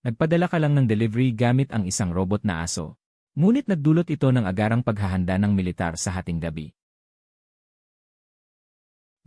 Nagpadala ka lang ng delivery gamit ang isang robot na aso. Ngunit nagdulot ito ng agarang paghahanda ng militar sa hating gabi.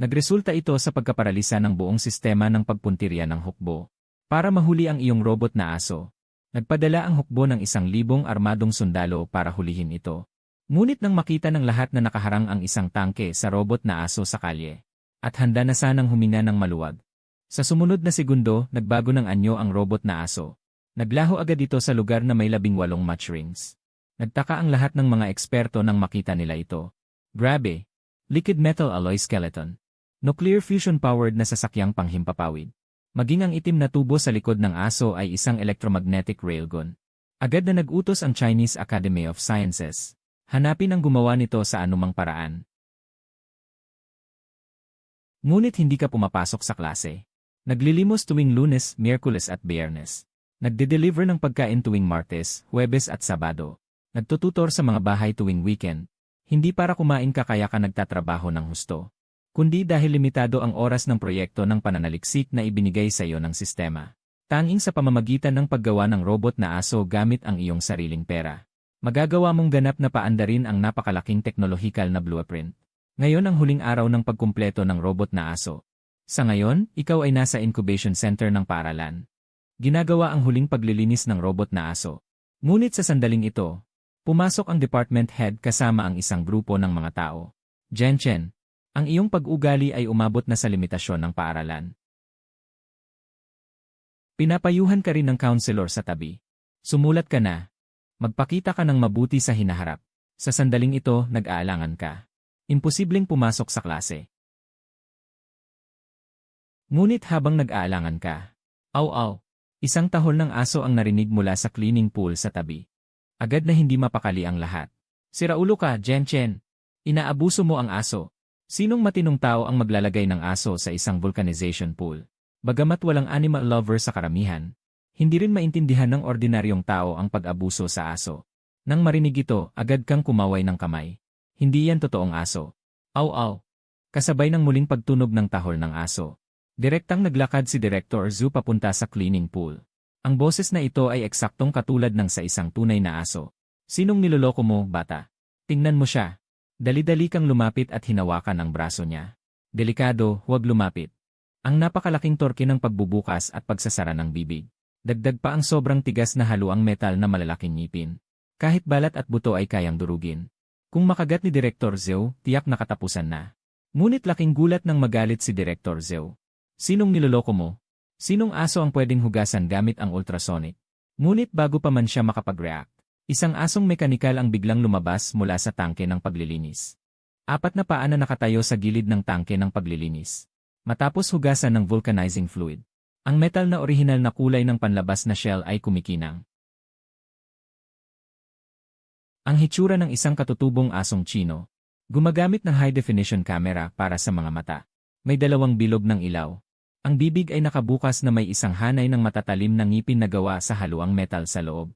Nagresulta ito sa pagkaparalisa ng buong sistema ng pagpuntirya ng hukbo. Para mahuli ang iyong robot na aso, nagpadala ang hukbo ng 1,000 armadong sundalo para hulihin ito. Ngunit nang makita ng lahat na nakaharang ang isang tangke sa robot na aso sa kalye, at handa na sanang humina ng maluwag, sa sumunod na segundo, nagbago ng anyo ang robot na aso. Naglaho agad ito sa lugar na may 18 match rings. Nagtaka ang lahat ng mga eksperto nang makita nila ito. Grabe! Liquid metal alloy skeleton. Nuclear fusion-powered na sasakyang panghimpapawid. Maging ang itim na tubo sa likod ng aso ay isang electromagnetic railgun. Agad na nag-utos ang Chinese Academy of Sciences. Hanapin ang gumawa nito sa anumang paraan. Ngunit hindi ka pumapasok sa klase. Naglilimos tuwing Lunes, Miyerkules at Biyernes. Nagde-deliver ng pagkain tuwing Martes, Huwebes at Sabado. Nagtututor sa mga bahay tuwing weekend. Hindi para kumain ka kaya ka nagtatrabaho ng husto, kundi dahil limitado ang oras ng proyekto ng pananaliksik na ibinigay sa iyo ng sistema. Tanging sa pamamagitan ng paggawa ng robot na aso gamit ang iyong sariling pera, magagawa mong ganap na paandarin ang napakalaking teknolohikal na blueprint. Ngayon ang huling araw ng pagkumpleto ng robot na aso. Sa ngayon, ikaw ay nasa incubation center ng paaralan. Ginagawa ang huling paglilinis ng robot na aso. Ngunit sa sandaling ito, pumasok ang department head kasama ang isang grupo ng mga tao. Jenchen, ang iyong pag-ugali ay umabot na sa limitasyon ng paaralan. Pinapayuhan ka rin ng counselor sa tabi. Sumulat ka na. Magpakita ka ng mabuti sa hinaharap. Sa sandaling ito, nag-aalangan ka. Imposibleng pumasok sa klase. Ngunit habang nag-aalangan ka, aw-aw, isang tahol ng aso ang narinig mula sa cleaning pool sa tabi. Agad na hindi mapakali ang lahat. Siraulo ka, Jenchen. Inaabuso mo ang aso. Sinong matinong tao ang maglalagay ng aso sa isang vulcanization pool? Bagamat walang animal lover sa karamihan, hindi rin maintindihan ng ordinaryong tao ang pag-abuso sa aso. Nang marinig ito, agad kang kumaway ng kamay. Hindi yan totoong aso. Aw-aw. Kasabay ng muling pagtunog ng tahol ng aso, direktang naglakad si Director Zhu papunta sa cleaning pool. Ang boses na ito ay eksaktong katulad ng sa isang tunay na aso. Sinong niloloko mo, bata? Tingnan mo siya. Dali-dali kang lumapit at hinawakan ang braso niya. Delikado, huwag lumapit. Ang napakalaking torke ng pagbubukas at pagsasara ng bibig. Dagdag pa ang sobrang tigas na haluang metal na malalaking ngipin. Kahit balat at buto ay kayang durugin. Kung makagat ni Director Zhou, tiyak na katapusan na. Ngunit laking gulat nang magalit si Director Zhou. Sinong niloloko mo? Sinong aso ang pwedeng hugasan gamit ang ultrasonic? Ngunit bago pa man siya makapag-react, isang asong mekanikal ang biglang lumabas mula sa tangke ng paglilinis. 4 na paa na nakatayo sa gilid ng tangke ng paglilinis. Matapos hugasan ng vulcanizing fluid, ang metal na orihinal na kulay ng panlabas na shell ay kumikinang. Ang hitsura ng isang katutubong asong Chino, gumagamit ng high-definition camera para sa mga mata. May 2 bilog ng ilaw. Ang bibig ay nakabukas na may isang hanay ng matatalim na ngipin na gawa sa haluang metal sa loob.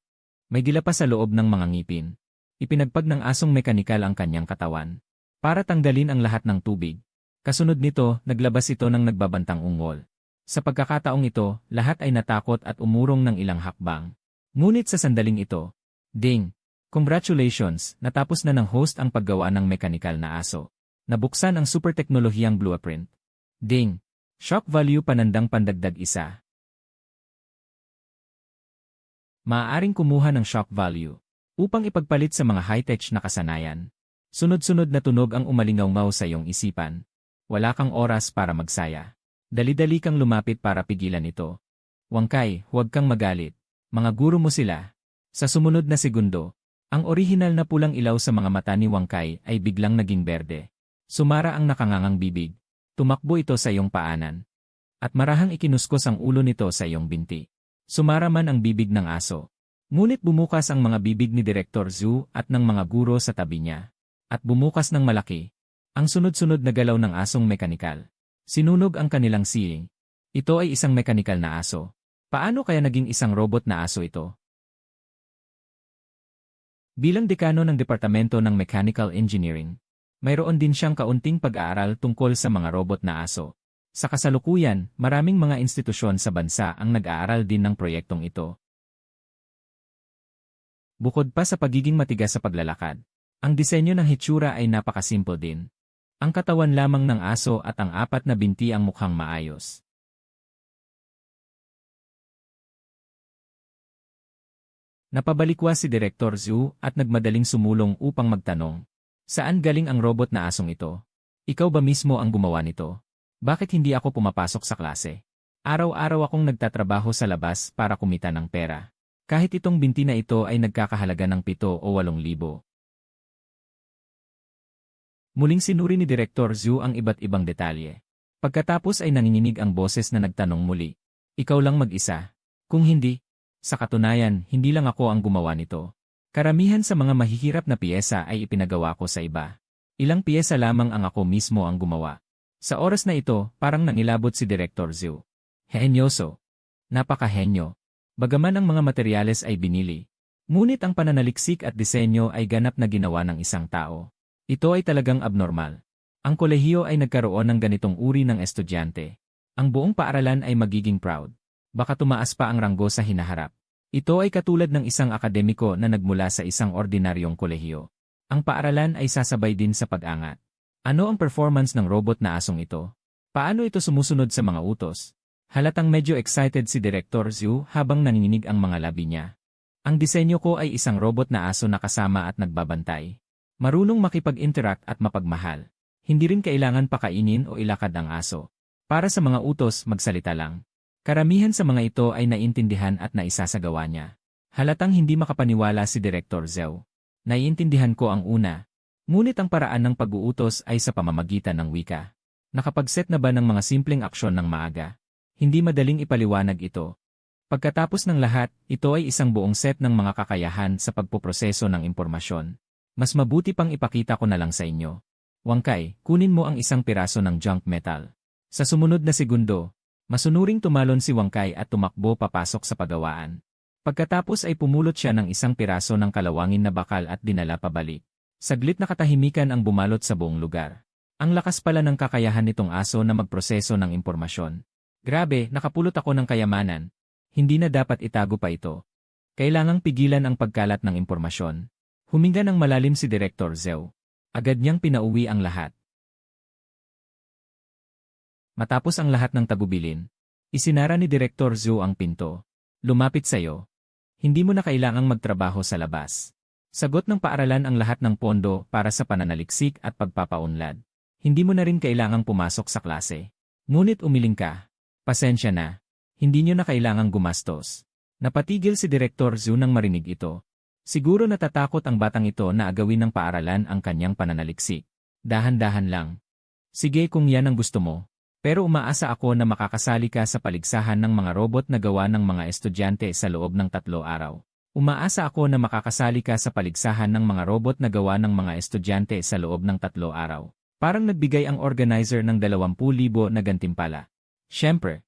May dila pa sa loob ng mga ngipin. Ipinagpag ng asong mekanikal ang kanyang katawan para tanggalin ang lahat ng tubig. Kasunod nito, naglabas ito ng nagbabantang ungol. Sa pagkakataong ito, lahat ay natakot at umurong ng ilang hakbang. Ngunit sa sandaling ito, ding! Congratulations, natapos na ng host ang paggawa ng mekanikal na aso. Nabuksan ang super teknolohiyang blueprint. Ding! Shock value panandang pandagdag 1. Maaaring kumuha ng shock value upang ipagpalit sa mga high-tech na kasanayan. Sunod-sunod na tunog ang umalingaw-ngaw sa iyong isipan. Wala kang oras para magsaya. Dali-dali kang lumapit para pigilan ito. Wangkay, huwag kang magalit. Mga guro mo sila. Sa sumunod na segundo, ang orihinal na pulang ilaw sa mga mata ni Wangkay ay biglang naging berde. Sumara ang nakangangang bibig. Tumakbo ito sa iyong paanan. At marahang ikinuskos ang ulo nito sa iyong binti. Sumara man ang bibig ng aso. Ngunit bumukas ang mga bibig ni Director Zhu at ng mga guro sa tabi niya. At bumukas ng malaki. Ang sunod-sunod na galaw ng asong mekanikal. Sinunog ang kanilang siling. Ito ay isang mekanikal na aso. Paano kaya naging isang robot na aso ito? Bilang dekano ng Departamento ng Mechanical Engineering, mayroon din siyang kaunting pag-aaral tungkol sa mga robot na aso. Sa kasalukuyan, maraming mga institusyon sa bansa ang nag-aaral din ng proyektong ito. Bukod pa sa pagiging matigas sa paglalakad, ang disenyo ng hitsura ay napakasimple din. Ang katawan lamang ng aso at ang 4 na binti ang mukhang maayos. Napabalikwas si Direktor Zhu at nagmadaling sumulong upang magtanong. Saan galing ang robot na asong ito? Ikaw ba mismo ang gumawa nito? Bakit hindi ako pumapasok sa klase? Araw-araw akong nagtatrabaho sa labas para kumita ng pera. Kahit itong binti na ito ay nagkakahalaga ng 7 o 8,000. Muling sinuri ni Direktor Zhu ang iba't ibang detalye. Pagkatapos ay nanginginig ang boses na nagtanong muli. Ikaw lang mag-isa? Kung hindi, sa katunayan, hindi lang ako ang gumawa nito. Karamihan sa mga mahihirap na piyesa ay ipinagawa ko sa iba. Ilang piyesa lamang ang ako mismo ang gumawa. Sa oras na ito, parang nangilabot si Direktor Zhu. Henyoso. Napakahenyo. Bagaman ang mga materyales ay binili. Ngunit ang pananaliksik at disenyo ay ganap na ginawa ng isang tao. Ito ay talagang abnormal. Ang kolehiyo ay nagkaroon ng ganitong uri ng estudyante. Ang buong paaralan ay magiging proud. Baka tumaas pa ang ranggo sa hinaharap. Ito ay katulad ng isang akademiko na nagmula sa isang ordinaryong kolehiyo. Ang paaralan ay sasabay din sa pag-angat. Ano ang performance ng robot na asong ito? Paano ito sumusunod sa mga utos? Halatang medyo excited si Direktor Zhu habang nanginginig ang mga labi niya. Ang disenyo ko ay isang robot na aso na kasama at nagbabantay. Marunong makipag-interact at mapagmahal. Hindi rin kailangan pakainin o ilakad ang aso. Para sa mga utos, magsalita lang. Karamihan sa mga ito ay naintindihan at naisasagawa niya. Halatang hindi makapaniwala si Direktor Zhu. Naiintindihan ko ang una. Ngunit ang paraan ng pag-uutos ay sa pamamagitan ng wika. Nakapag-set na ba ng mga simpleng aksyon ng maaga? Hindi madaling ipaliwanag ito. Pagkatapos ng lahat, ito ay isang buong set ng mga kakayahan sa pagpoproseso ng impormasyon. Mas mabuti pang ipakita ko na lang sa inyo. Wangkai, kunin mo ang isang piraso ng junk metal. Sa sumunod na segundo, masunuring tumalon si Wangkai at tumakbo papasok sa pagawaan. Pagkatapos ay pumulot siya ng isang piraso ng kalawangin na bakal at dinala pabalik. Saglit na katahimikan ang bumalot sa buong lugar. Ang lakas pala ng kakayahan nitong aso na magproseso ng impormasyon. Grabe, nakapulot ako ng kayamanan. Hindi na dapat itago pa ito. Kailangang pigilan ang pagkalat ng impormasyon. Huminga ng malalim si Direktor Zhu. Agad niyang pinauwi ang lahat. Matapos ang lahat ng tagubilin, isinara ni Direktor Zhu ang pinto. Lumapit sa'yo. Hindi mo na kailangang magtrabaho sa labas. Sagot ng paaralan ang lahat ng pondo para sa pananaliksik at pagpapaunlad. Hindi mo na rin kailangang pumasok sa klase. Ngunit umiling ka. Pasensya na. Hindi niyo na kailangang gumastos. Napatigil si Direktor Zhu nang marinig ito. Siguro natatakot ang batang ito na agawin ng paaralan ang kanyang pananaliksik. Dahan-dahan lang. Sige kung yan ang gusto mo. Pero umaasa ako na makakasali ka sa paligsahan ng mga robot na gawa ng mga estudyante sa loob ng 3 araw. Umaasa ako na makakasali ka sa paligsahan ng mga robot na gawa ng mga estudyante sa loob ng 3 araw. Parang nagbigay ang organizer ng 20,000 na gantimpala. Siyempre.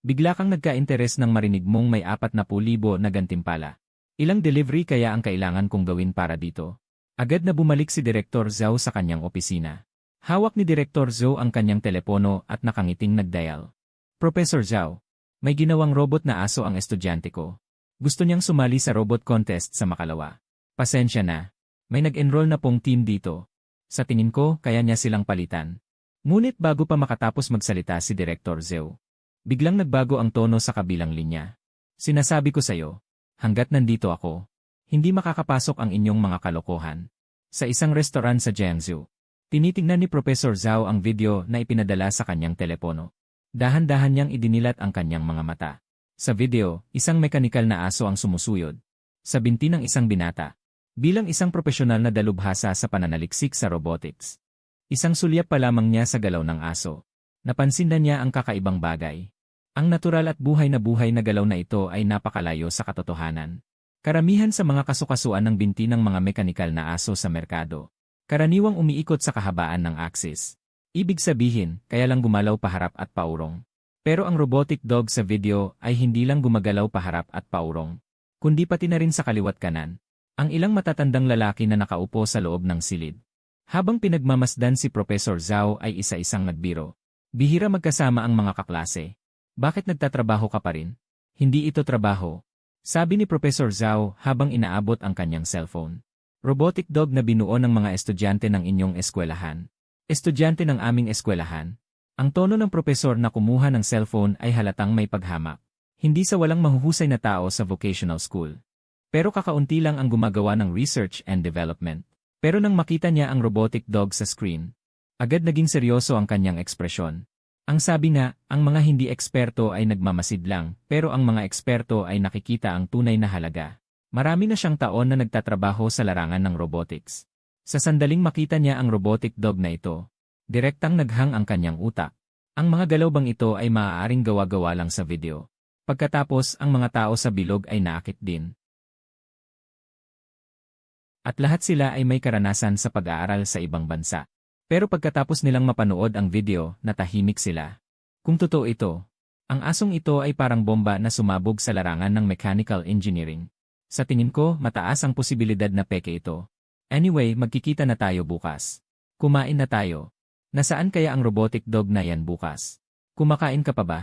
Bigla kang nagka-interes nang marinig mong may 40,000 na gantimpala. Ilang delivery kaya ang kailangan kong gawin para dito? Agad na bumalik si Direktor Zhu sa kanyang opisina. Hawak ni Direktor Zhu ang kanyang telepono at nakangiting nagdial. Professor Zhu, may ginawang robot na aso ang estudyante ko. Gusto niyang sumali sa robot contest sa Makalawa. Pasensya na. May nag-enroll na pong team dito. Sa tingin ko, kaya niya silang palitan. Ngunit bago pa makatapos magsalita si Direktor Zhu, biglang nagbago ang tono sa kabilang linya. Sinasabi ko sa'yo, hanggat nandito ako, hindi makakapasok ang inyong mga kalokohan. Sa isang restaurant sa Jiangsu, tinitingnan ni Professor Zhu ang video na ipinadala sa kanyang telepono. Dahan-dahan niyang idinilat ang kanyang mga mata. Sa video, isang mekanikal na aso ang sumusuyod. Sa binti ng isang binata. Bilang isang profesional na dalubhasa sa pananaliksik sa robotics. Isang sulyap pa lamang niya sa galaw ng aso. Napansin na niya ang kakaibang bagay. Ang natural at buhay na galaw na ito ay napakalayo sa katotohanan. Karamihan sa mga kasukasuan ng binti ng mga mekanikal na aso sa merkado. Karaniwang umiikot sa kahabaan ng axis. Ibig sabihin, kaya lang gumalaw paharap at paurong. Pero ang robotic dog sa video ay hindi lang gumagalaw paharap at paurong, kundi pati na rin sa kaliwat kanan. Ang ilang matatandang lalaki na nakaupo sa loob ng silid. Habang pinagmamasdan si Professor Zhu ay isa-isang nagbiro. Bihira magkasama ang mga kaklase. Bakit nagtatrabaho ka pa rin? Hindi ito trabaho. Sabi ni Professor Zhao habang inaabot ang kanyang cellphone. Robotic dog na binuo ng mga estudyante ng inyong eskwelahan. Estudyante ng aming eskwelahan. Ang tono ng profesor na kumuha ng cellphone ay halatang may paghamak. Hindi sa walang mahuhusay na tao sa vocational school. Pero kakaunti lang ang gumagawa ng research and development. Pero nang makita niya ang robotic dog sa screen, agad naging seryoso ang kanyang ekspresyon. Ang sabi nga, ang mga hindi eksperto ay nagmamasid lang, pero ang mga eksperto ay nakikita ang tunay na halaga. Marami na siyang taon na nagtatrabaho sa larangan ng robotics. Sa sandaling makita niya ang robotic dog na ito, direktang naghang ang kanyang utak. Ang mga galaw bang ito ay maaaring gawa-gawa lang sa video. Pagkatapos ang mga tao sa bilog ay naakit din. At lahat sila ay may karanasan sa pag-aaral sa ibang bansa. Pero pagkatapos nilang mapanood ang video, natahimik sila. Kung totoo ito, ang asong ito ay parang bomba na sumabog sa larangan ng mechanical engineering. Sa tingin ko, mataas ang posibilidad na peke ito. Anyway, magkikita na tayo bukas. Kumain na tayo. Nasaan kaya ang robotic dog na yan bukas? Kumakain ka pa ba?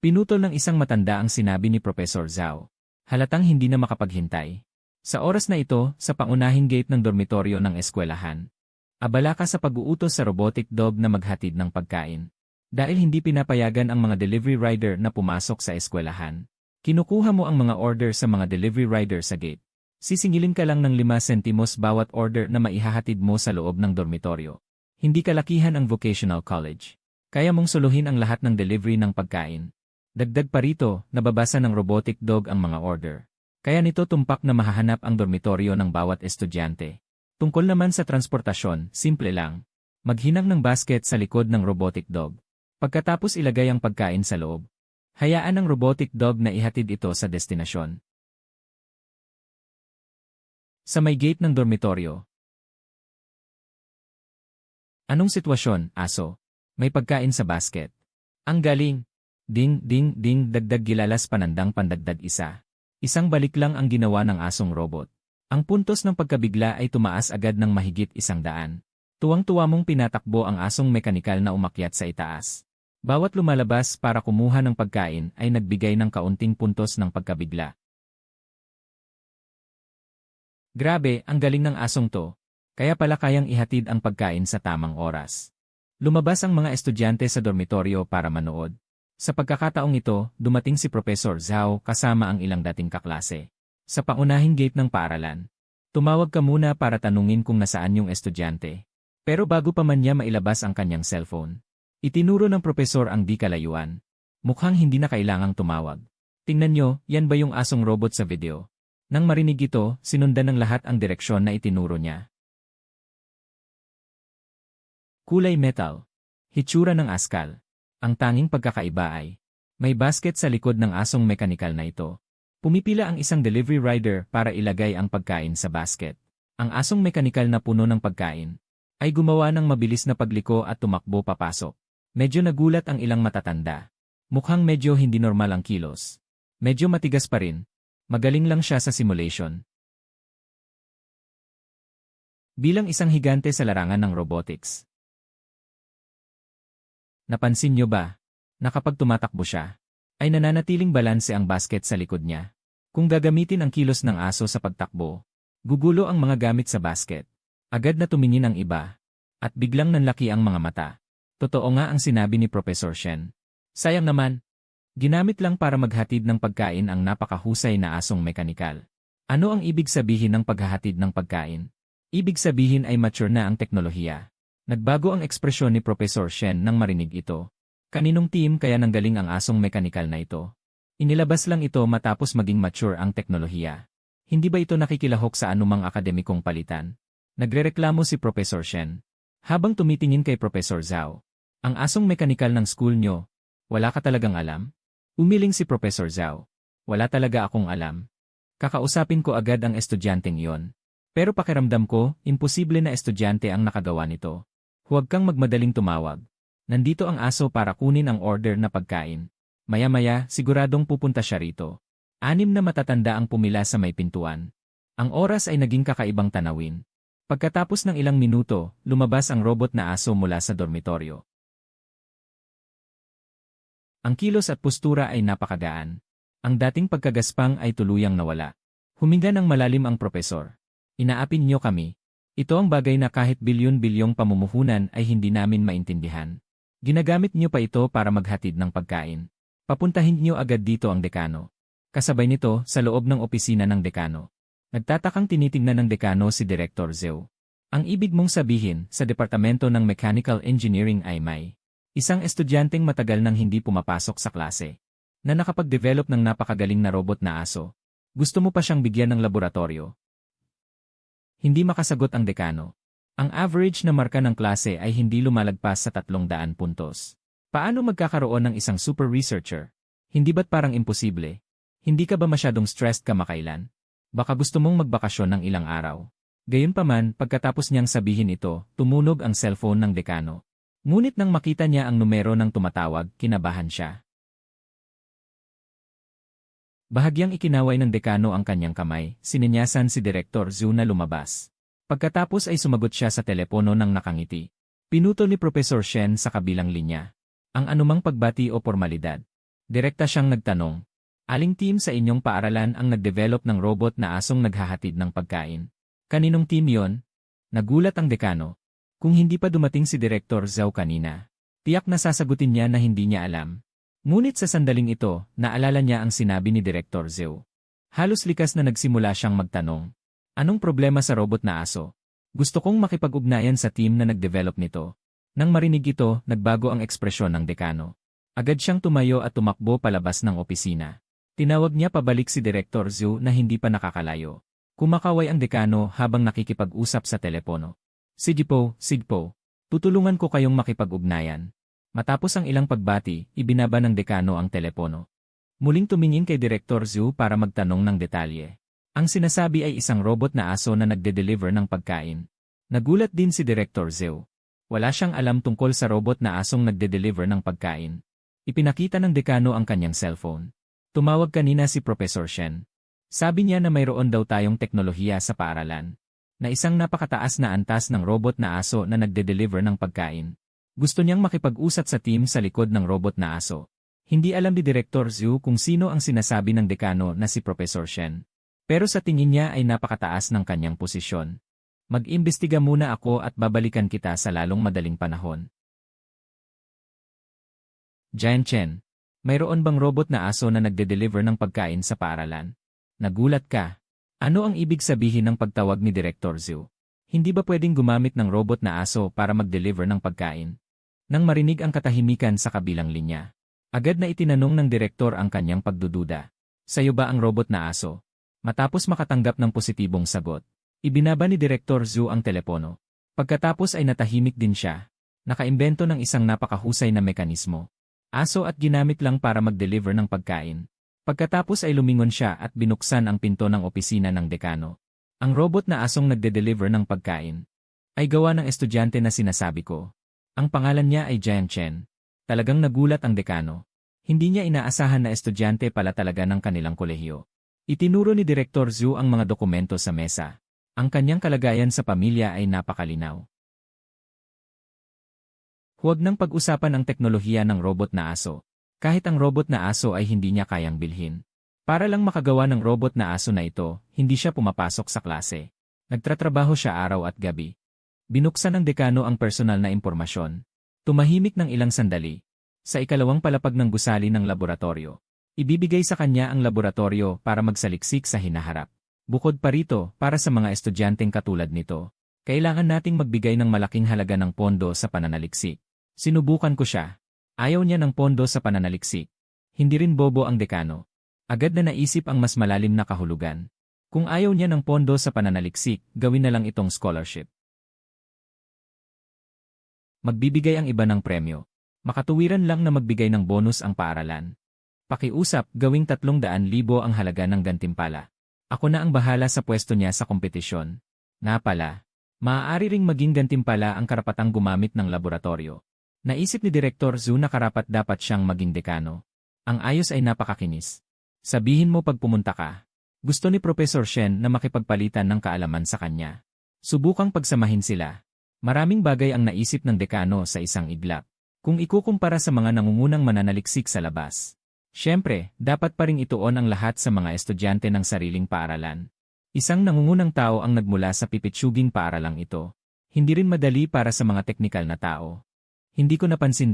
Pinutol ng isang matanda ang sinabi ni Professor Zhao. Halatang hindi na makapaghintay. Sa oras na ito, sa pangunahing gate ng dormitoryo ng eskwelahan. Abala ka sa pag-uutos sa robotic dog na maghatid ng pagkain. Dahil hindi pinapayagan ang mga delivery rider na pumasok sa eskwelahan. Kinukuha mo ang mga order sa mga delivery rider sa gate. Sisingilin ka lang ng 5 sentimos bawat order na maihahatid mo sa loob ng dormitoryo. Hindi kalakihan ang vocational college. Kaya mong suluhin ang lahat ng delivery ng pagkain. Dagdag pa rito, nababasa ng robotic dog ang mga order. Kaya nito tumpak na mahahanap ang dormitoryo ng bawat estudyante. Tungkol naman sa transportasyon, simple lang. Maghinang ng basket sa likod ng robotic dog. Pagkatapos ilagay ang pagkain sa loob. Hayaan ng robotic dog na ihatid ito sa destinasyon. Sa may gate ng dormitoryo. Anong sitwasyon, aso? May pagkain sa basket. Ang galing. Ding, ding, ding, dagdag gilalas panandang pandagdag isa. Isang balik lang ang ginawa ng asong robot. Ang puntos ng pagkabigla ay tumaas agad ng mahigit 100. Tuwang-tuwa mong pinatakbo ang asong mekanikal na umakyat sa itaas. Bawat lumalabas para kumuha ng pagkain ay nagbigay ng kaunting puntos ng pagkabigla. Grabe, ang galing ng asong to. Kaya pala kayang ihatid ang pagkain sa tamang oras. Lumabas ang mga estudyante sa dormitoryo para manood. Sa pagkakataong ito, dumating si Professor Zhao kasama ang ilang dating kaklase. Sa pangunahing gate ng paaralan. Tumawag ka muna para tanungin kung nasaan yung estudyante. Pero bago pa man niya mailabas ang kanyang cellphone, itinuro ng propesor ang di kalayuan. Mukhang hindi na kailangang tumawag. Tingnan nyo, yan ba yung asong robot sa video? Nang marinig ito, sinundan ng lahat ang direksyon na itinuro niya. Kulay metal. Hitsura ng askal. Ang tanging pagkakaiba ay, may basket sa likod ng asong mekanikal na ito. Pumipila ang isang delivery rider para ilagay ang pagkain sa basket. Ang asong mekanikal na puno ng pagkain ay gumawa ng mabilis na pagliko at tumakbo papasok. Medyo nagulat ang ilang matatanda. Mukhang medyo hindi normal ang kilos. Medyo matigas pa rin. Magaling lang siya sa simulation. Bilang isang higante sa larangan ng robotics. Napansin nyo ba, na kapag tumatakbo siya, ay nananatiling balanse ang basket sa likod niya? Kung gagamitin ang kilos ng aso sa pagtakbo, gugulo ang mga gamit sa basket. Agad na tumingin ang iba. At biglang nanlaki ang mga mata. Totoo nga ang sinabi ni Professor Shen. Sayang naman. Ginamit lang para maghatid ng pagkain ang napakahusay na asong mekanikal. Ano ang ibig sabihin ng paghahatid ng pagkain? Ibig sabihin ay mature na ang teknolohiya. Nagbago ang ekspresyon ni Professor Shen nang marinig ito. Kaninong team kaya nanggaling ang asong mekanikal na ito? Inilabas lang ito matapos maging mature ang teknolohiya. Hindi ba ito nakikilahok sa anumang akademikong palitan? Nagrereklamo si Professor Shen. Habang tumitingin kay Professor Zhao. Ang asong mekanikal ng school nyo, wala ka talagang alam? Umiling si Professor Zhao. Wala talaga akong alam. Kakausapin ko agad ang estudyanteng iyon. Pero pakiramdam ko, imposible na estudyante ang nakagawa nito. Huwag kang magmadaling tumawag. Nandito ang aso para kunin ang order na pagkain. Maya-maya, siguradong pupunta siya rito. 6 na matatanda ang pumila sa may pintuan. Ang oras ay naging kakaibang tanawin. Pagkatapos ng ilang minuto, lumabas ang robot na aso mula sa dormitoryo. Ang kilos at postura ay napakagaan. Ang dating pagkagaspang ay tuluyang nawala. Huminga ng malalim ang propesor. Inaapin niyo kami. Ito ang bagay na kahit bilyon-bilyong pamumuhunan ay hindi namin maintindihan. Ginagamit niyo pa ito para maghatid ng pagkain. Papuntahin niyo agad dito ang dekano. Kasabay nito, sa loob ng opisina ng dekano. Nagtatakang tinitingnan ng dekano si Director Zhou. Ang ibig mong sabihin, sa Departamento ng Mechanical Engineering ay may isang estudyanteng matagal nang hindi pumapasok sa klase na nakapag-develop ng napakagaling na robot na aso. Gusto mo pa siyang bigyan ng laboratorio? Hindi makasagot ang dekano. Ang average na marka ng klase ay hindi lumalagpas sa 300 puntos. Paano magkakaroon ng isang super researcher? Hindi ba't parang imposible? Hindi ka ba masyadong stressed kamakailan? Baka gusto mong magbakasyon ng ilang araw. Gayunpaman, pagkatapos niyang sabihin ito, tumunog ang cellphone ng dekano. Ngunit nang makita niya ang numero ng tumatawag, kinabahan siya. Bahagyang ikinaway ng dekano ang kanyang kamay, sininyasan si Director Zhou na lumabas. Pagkatapos ay sumagot siya sa telepono ng nakangiti. Pinutol ni Professor Shen sa kabilang linya. Ang anumang pagbati o formalidad. Direkta siyang nagtanong. Aling team sa inyong paaralan ang nag-develop ng robot na asong naghahatid ng pagkain? Kaninong team yon? Nagulat ang dekano. Kung hindi pa dumating si Director Zhou kanina, tiyak na sasagutin niya na hindi niya alam. Ngunit sa sandaling ito, naalala niya ang sinabi ni Director Zhou. Halos likas na nagsimula siyang magtanong. Anong problema sa robot na aso? Gusto kong makipag-ugnayan sa team na nag-develop nito. Nang marinig ito, nagbago ang ekspresyon ng dekano. Agad siyang tumayo at tumakbo palabas ng opisina. Tinawag niya pabalik si Director Zhou na hindi pa nakakalayo. Kumakaway ang dekano habang nakikipag-usap sa telepono. Sigpo, tutulungan ko kayong makipag-ugnayan. Matapos ang ilang pagbati, ibinaba ng dekano ang telepono. Muling tumingin kay Director Zhou para magtanong ng detalye. Ang sinasabi ay isang robot na aso na nagde-deliver ng pagkain. Nagulat din si Director Zhou. Wala siyang alam tungkol sa robot na asong nagde-deliver ng pagkain. Ipinakita ng dekano ang kanyang cellphone. Tumawag kanina si Professor Shen. Sabi niya na mayroon daw tayong teknolohiya sa paaralan. Na isang napakataas na antas ng robot na aso na nagde-deliver ng pagkain. Gusto niyang makipag-usap sa team sa likod ng robot na aso. Hindi alam ni Director Zhou kung sino ang sinasabi ng dekano na si Professor Shen. Pero sa tingin niya ay napakataas ng kanyang posisyon. Mag-imbestiga muna ako at babalikan kita sa lalong madaling panahon. Jian Chen, mayroon bang robot na aso na nagde-deliver ng pagkain sa paaralan? Nagulat ka. Ano ang ibig sabihin ng pagtawag ni Director Zhou? Hindi ba pwedeng gumamit ng robot na aso para mag-deliver ng pagkain? Nang marinig ang katahimikan sa kabilang linya, agad na itinanong ng direktor ang kanyang pagdududa. Sa'yo ba ang robot na aso? Matapos makatanggap ng positibong sagot, ibinaba ni Director Zhou ang telepono. Pagkatapos ay natahimik din siya. Nakaimbento ng isang napakahusay na mekanismo. Aso at ginamit lang para mag-deliver ng pagkain. Pagkatapos ay lumingon siya at binuksan ang pinto ng opisina ng dekano. Ang robot na asong nagde-deliver ng pagkain ay gawa ng estudyante na sinasabi ko. Ang pangalan niya ay Jian Chen. Talagang nagulat ang dekano. Hindi niya inaasahan na estudyante pala talaga ng kanilang kolehiyo. Itinuro ni Director Zhou ang mga dokumento sa mesa. Ang kanyang kalagayan sa pamilya ay napakalinaw. Huwag nang pag-usapan ang teknolohiya ng robot na aso. Kahit ang robot na aso ay hindi niya kayang bilhin. Para lang makagawa ng robot na aso na ito, hindi siya pumapasok sa klase. Nagtatrabaho siya araw at gabi. Binuksan ng dekano ang personal na impormasyon. Tumahimik ng ilang sandali. Sa ikalawang palapag ng gusali ng laboratorio, ibibigay sa kanya ang laboratorio para magsaliksik sa hinaharap. Bukod pa rito, para sa mga estudyanteng katulad nito, kailangan nating magbigay ng malaking halaga ng pondo sa pananaliksik. Sinubukan ko siya. Ayaw niya ng pondo sa pananaliksik. Hindi rin bobo ang dekano. Agad na naisip ang mas malalim na kahulugan. Kung ayaw niya ng pondo sa pananaliksik, gawin na lang itong scholarship. Magbibigay ang iba ng premyo. Makatuwiran lang na magbigay ng bonus ang paaralan. Pakiusap, gawing 300,000 ang halaga ng gantimpala. Ako na ang bahala sa pwesto niya sa kompetisyon. Pala, maaari ring maging gantimpala ang karapatang gumamit ng laboratorio. Naisip ni Director Zhou na karapat dapat siyang maging dekano. Ang ayos ay napakakinis. Sabihin mo pag pumunta ka. Gusto ni Professor Shen na makipagpalitan ng kaalaman sa kanya. Subukang pagsamahin sila. Maraming bagay ang naisip ng dekano sa isang iglap. Kung ikukumpara sa mga nangungunang mananaliksik sa labas. Siyempre, dapat pa ring ituon ang lahat sa mga estudyante ng sariling paaralan. Isang nangungunang tao ang nagmula sa pipitsuging paaralang ito. Hindi rin madali para sa mga teknikal na tao. Hindi ko napansin